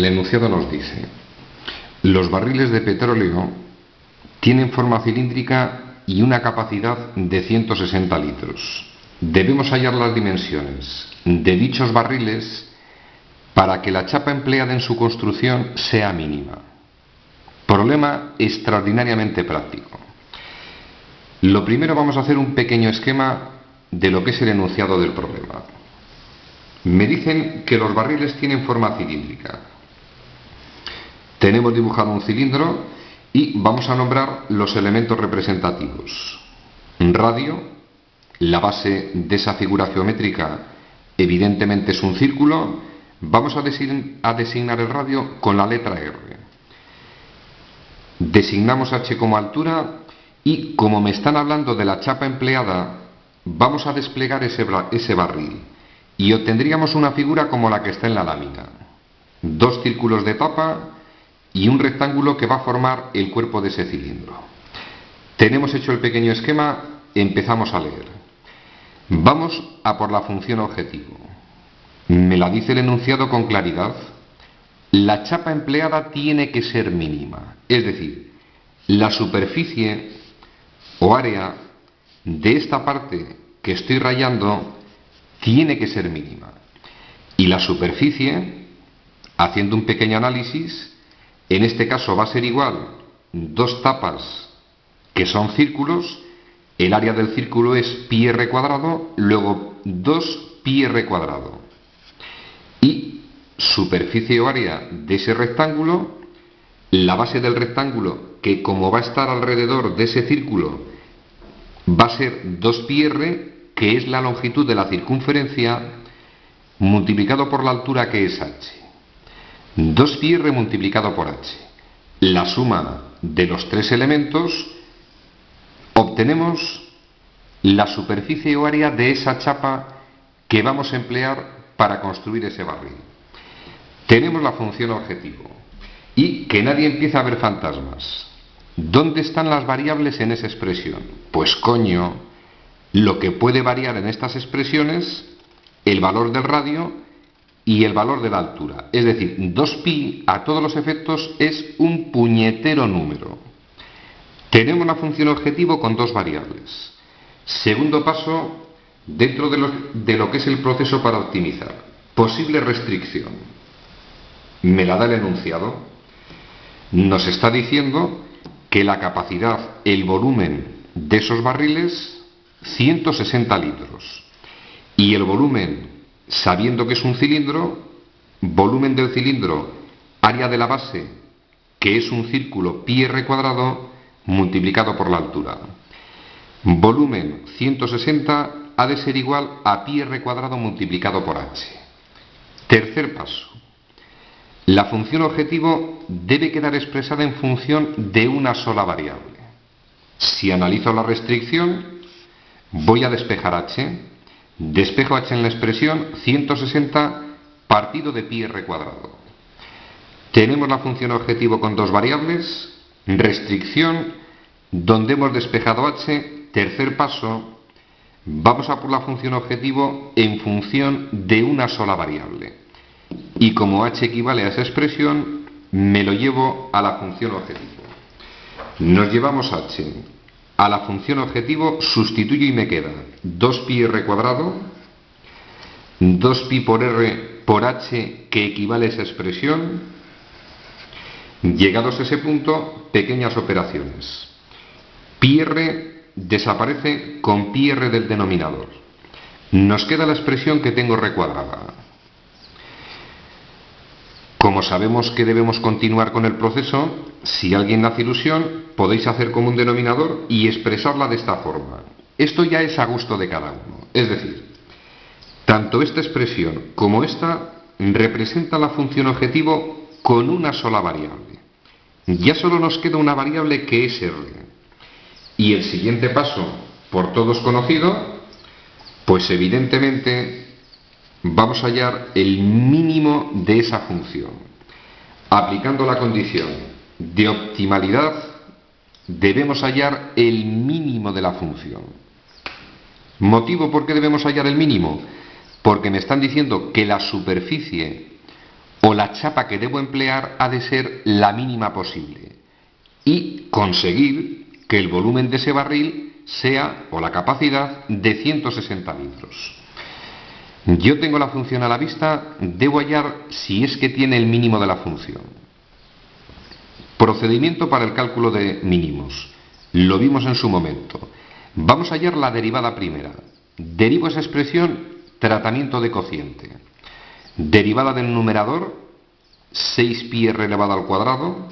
el enunciado nos dice: los barriles de petróleo tienen forma cilíndrica y una capacidad de 160 litros. Debemos hallar las dimensiones de dichos barriles para que la chapa empleada en su construcción sea mínima. Problema extraordinariamente práctico. Lo primero, vamos a hacer un pequeño esquema de lo que es el enunciado del problema. Me dicen que los barriles tienen forma cilíndrica. Tenemos dibujado un cilindro y vamos a nombrar los elementos representativos. Radio, la base de esa figura geométrica evidentemente es un círculo. Vamos a designar el radio con la letra R. Designamos H como altura y, como me están hablando de la chapa empleada, vamos a desplegar ese barril y obtendríamos una figura como la que está en la lámina. Dos círculos de tapa y un rectángulo que va a formar el cuerpo de ese cilindro. Tenemos hecho el pequeño esquema, empezamos a leer. Vamos a por la función objetivo. Me la dice el enunciado con claridad. La chapa empleada tiene que ser mínima, es decir, la superficie o área de esta parte que estoy rayando tiene que ser mínima. Y la superficie, haciendo un pequeño análisis, en este caso va a ser igual dos tapas que son círculos. El área del círculo es pi r cuadrado, luego 2 pi r cuadrado. Y superficie o área de ese rectángulo, la base del rectángulo, que como va a estar alrededor de ese círculo, va a ser 2 pi r, que es la longitud de la circunferencia, multiplicado por la altura, que es h. 2 pi r multiplicado por h. La suma de los tres elementos, obtenemos la superficie o área de esa chapa que vamos a emplear para construir ese barril. Tenemos la función objetivo. Y que nadie empiece a ver fantasmas. ¿Dónde están las variables en esa expresión? Pues coño, lo que puede variar en estas expresiones, el valor del radio y el valor de la altura. Es decir, 2pi a todos los efectos es un puñetero número. Tenemos la función objetivo con dos variables. Segundo paso, dentro de lo que es el proceso para optimizar. Posible restricción. Me la da el enunciado. Nos está diciendo que la capacidad, el volumen de esos barriles, 160 litros. Y el volumen, sabiendo que es un cilindro, volumen del cilindro, área de la base, que es un círculo, pi r cuadrado, multiplicado por la altura. Volumen 160 ha de ser igual a pi r cuadrado multiplicado por h. Tercer paso. La función objetivo debe quedar expresada en función de una sola variable. Si analizo la restricción, voy a despejar h. Despejo h en la expresión 160 partido de pi r cuadrado. Tenemos la función objetivo con dos variables. Restricción, donde hemos despejado h. Tercer paso, vamos a por la función objetivo en función de una sola variable. Y como h equivale a esa expresión, me lo llevo a la función objetivo. Nos llevamos h a la función objetivo, sustituyo y me queda 2pi r cuadrado, 2pi por r por h, que equivale a esa expresión. Llegados a ese punto, pequeñas operaciones. Pi r desaparece con pi r del denominador. Nos queda la expresión que tengo recuadrada. Como sabemos que debemos continuar con el proceso, si alguien hace ilusión, podéis hacer como un denominador y expresarla de esta forma. Esto ya es a gusto de cada uno. Es decir, tanto esta expresión como esta representan la función objetivo con una sola variable. Ya solo nos queda una variable, que es r. Y el siguiente paso, por todos conocido, pues evidentemente vamos a hallar el mínimo de esa función. Aplicando la condición de optimalidad, debemos hallar el mínimo de la función. ¿Motivo por qué debemos hallar el mínimo? Porque me están diciendo que la superficie o la chapa que debo emplear ha de ser la mínima posible y conseguir que el volumen de ese barril sea, o la capacidad, de 160 litros. Yo tengo la función a la vista, debo hallar si es que tiene el mínimo de la función. Procedimiento para el cálculo de mínimos. Lo vimos en su momento. Vamos a hallar la derivada primera. Derivo esa expresión, tratamiento de cociente. Derivada del numerador, 6πr elevado al cuadrado,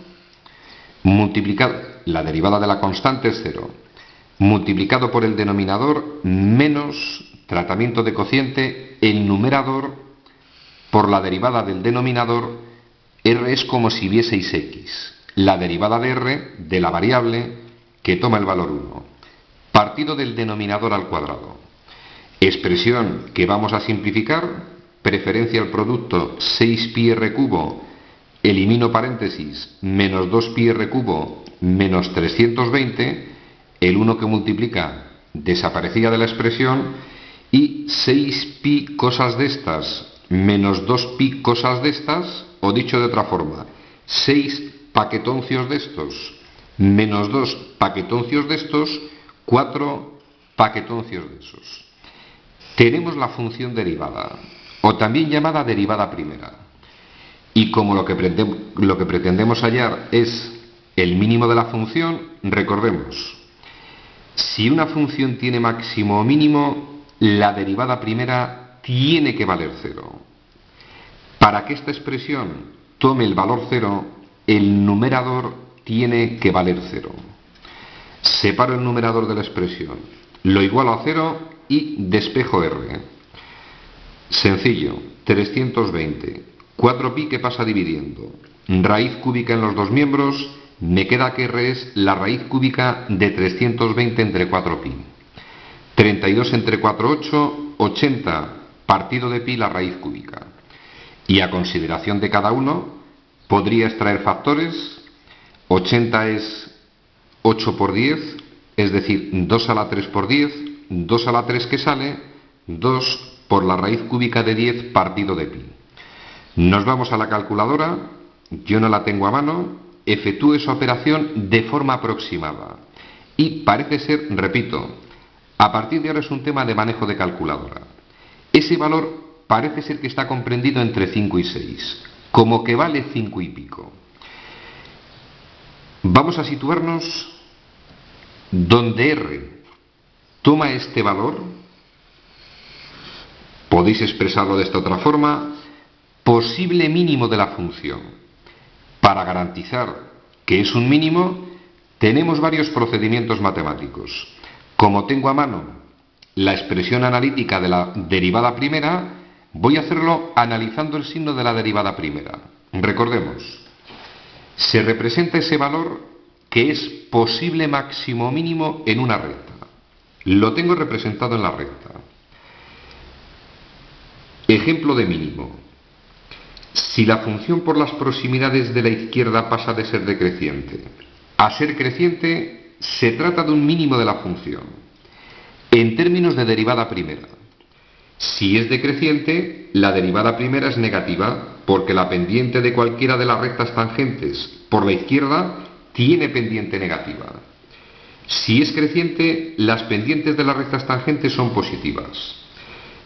multiplicado, la derivada de la constante es 0, multiplicado por el denominador menos tratamiento de cociente, el numerador por la derivada del denominador, r es como si vieseis x, la derivada de r de la variable que toma el valor 1, partido del denominador al cuadrado. Expresión que vamos a simplificar, preferencia al producto 6πr cubo, elimino paréntesis, menos 2πr cubo, menos 320, el 1 que multiplica desaparecía de la expresión, y 6pi cosas de estas menos 2pi cosas de estas, o dicho de otra forma, 6 paquetoncios de estos menos 2 paquetoncios de estos, 4 paquetoncios de esos. Tenemos la función derivada, o también llamada derivada primera. Y como lo que pretendemos hallar es el mínimo de la función, recordemos, si una función tiene máximo o mínimo, la derivada primera tiene que valer 0. Para que esta expresión tome el valor 0, el numerador tiene que valer 0. Separo el numerador de la expresión, lo igualo a 0 y despejo r. Sencillo, 320. 4pi que pasa dividiendo. Raíz cúbica en los dos miembros, me queda que r es la raíz cúbica de 320 entre 4pi. 32 entre 4, 8, 80, partido de pi la raíz cúbica. Y a consideración de cada uno, podría extraer factores. 80 es 8 por 10, es decir, 2 a la 3 por 10, 2 a la 3 que sale, 2 por la raíz cúbica de 10 partido de pi. Nos vamos a la calculadora, yo no la tengo a mano, efectúo esa operación de forma aproximada. Y parece ser, repito, a partir de ahora es un tema de manejo de calculadora. Ese valor parece ser que está comprendido entre 5 y 6, como que vale 5 y pico. Vamos a situarnos donde r toma este valor, podéis expresarlo de esta otra forma, posible mínimo de la función. Para garantizar que es un mínimo, tenemos varios procedimientos matemáticos. Como tengo a mano la expresión analítica de la derivada primera, voy a hacerlo analizando el signo de la derivada primera. Recordemos, se representa ese valor que es posible máximo o mínimo en una recta. Lo tengo representado en la recta. Ejemplo de mínimo. Si la función por las proximidades de la izquierda pasa de ser decreciente a ser creciente, se trata de un mínimo de la función. En términos de derivada primera, si es decreciente, la derivada primera es negativa, porque la pendiente de cualquiera de las rectas tangentes por la izquierda tiene pendiente negativa. Si es creciente, las pendientes de las rectas tangentes son positivas.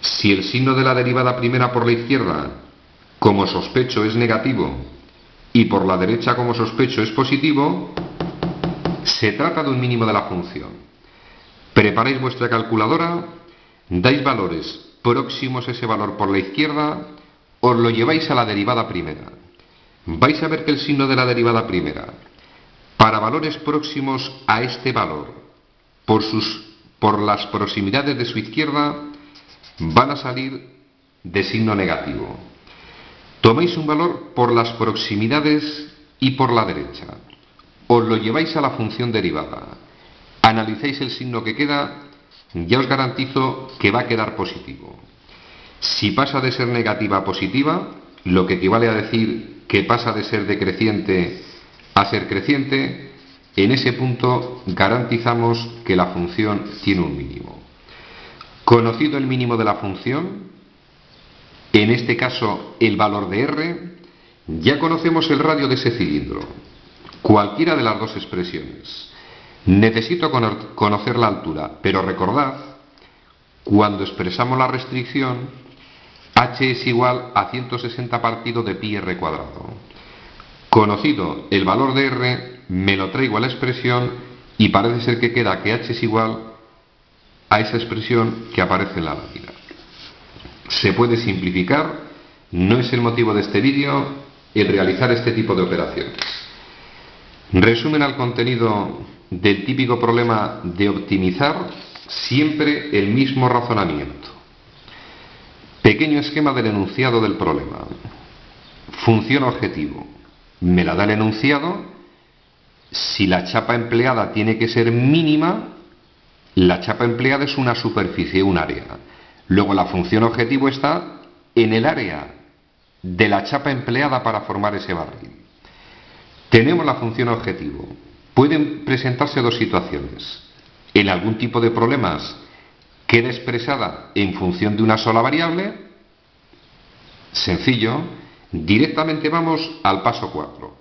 Si el signo de la derivada primera por la izquierda, como sospecho, es negativo, y por la derecha, como sospecho, es positivo, se trata de un mínimo de la función. Preparáis vuestra calculadora, dais valores próximos a ese valor por la izquierda, os lo lleváis a la derivada primera. Vais a ver que el signo de la derivada primera, para valores próximos a este valor, por las proximidades de su izquierda, van a salir de signo negativo. Tomáis un valor por las proximidades y por la derecha. Os lo lleváis a la función derivada. Analizáis el signo que queda, ya os garantizo que va a quedar positivo. Si pasa de ser negativa a positiva, lo que equivale a decir que pasa de ser decreciente a ser creciente, en ese punto garantizamos que la función tiene un mínimo. Conocido el mínimo de la función, en este caso el valor de r, Ya conocemos el radio de ese cilindro, cualquiera de las dos expresiones. Necesito conocer la altura, pero recordad, cuando expresamos la restricción, h es igual a 160 partido de pi r cuadrado. Conocido el valor de r, me lo traigo a la expresión y parece ser que queda que h es igual a esa expresión que aparece en la lámina. Se puede simplificar, no es el motivo de este vídeo el realizar este tipo de operaciones. Resumen al contenido del típico problema de optimizar siempre el mismo razonamiento. Pequeño esquema del enunciado del problema. Función objetivo. Me la da el enunciado. Si la chapa empleada tiene que ser mínima, la chapa empleada es una superficie, un área. Luego la función objetivo está en el área de la chapa empleada para formar ese barril. Tenemos la función objetivo. Pueden presentarse dos situaciones. En algún tipo de problemas queda expresada en función de una sola variable. Sencillo. Directamente vamos al paso 4.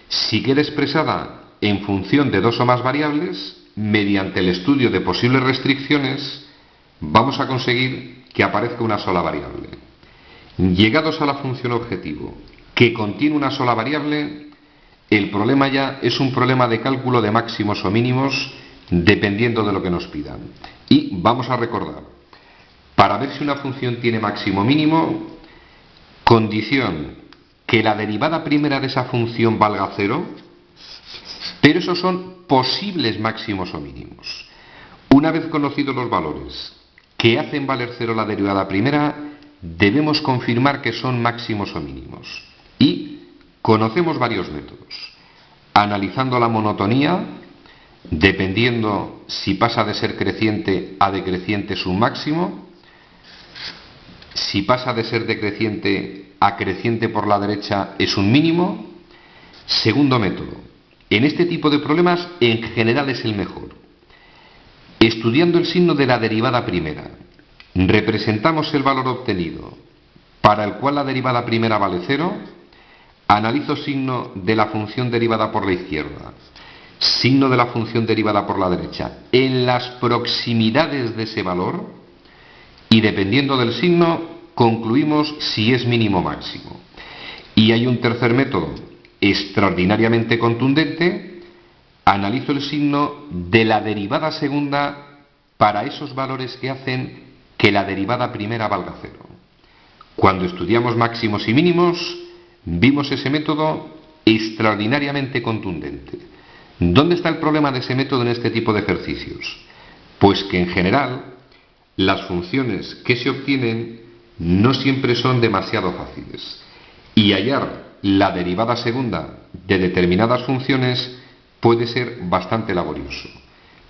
Si queda expresada en función de dos o más variables, mediante el estudio de posibles restricciones, vamos a conseguir que aparezca una sola variable. Llegados a la función objetivo, que contiene una sola variable, el problema ya es un problema de cálculo de máximos o mínimos, dependiendo de lo que nos pidan. Y vamos a recordar, para ver si una función tiene máximo o mínimo, condición que la derivada primera de esa función valga 0, pero esos son posibles máximos o mínimos. Una vez conocidos los valores que hacen valer 0 la derivada primera, debemos confirmar que son máximos o mínimos. Y conocemos varios métodos. Analizando la monotonía, dependiendo si pasa de ser creciente a decreciente es un máximo. Si pasa de ser decreciente a creciente por la derecha es un mínimo. Segundo método. En este tipo de problemas en general es el mejor. Estudiando el signo de la derivada primera, representamos el valor obtenido, para el cual la derivada primera vale 0, analizo signo de la función derivada por la izquierda, signo de la función derivada por la derecha, en las proximidades de ese valor, y dependiendo del signo, concluimos si es mínimo o máximo. Y hay un tercer método, extraordinariamente contundente, analizo el signo de la derivada segunda para esos valores que hacen que la derivada primera valga 0. Cuando estudiamos máximos y mínimos, vimos ese método extraordinariamente contundente. ¿Dónde está el problema de ese método en este tipo de ejercicios? Pues que en general las funciones que se obtienen no siempre son demasiado fáciles y hallar la derivada segunda de determinadas funciones puede ser bastante laborioso.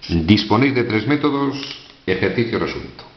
Disponéis de 3 métodos, ejercicio resuelto.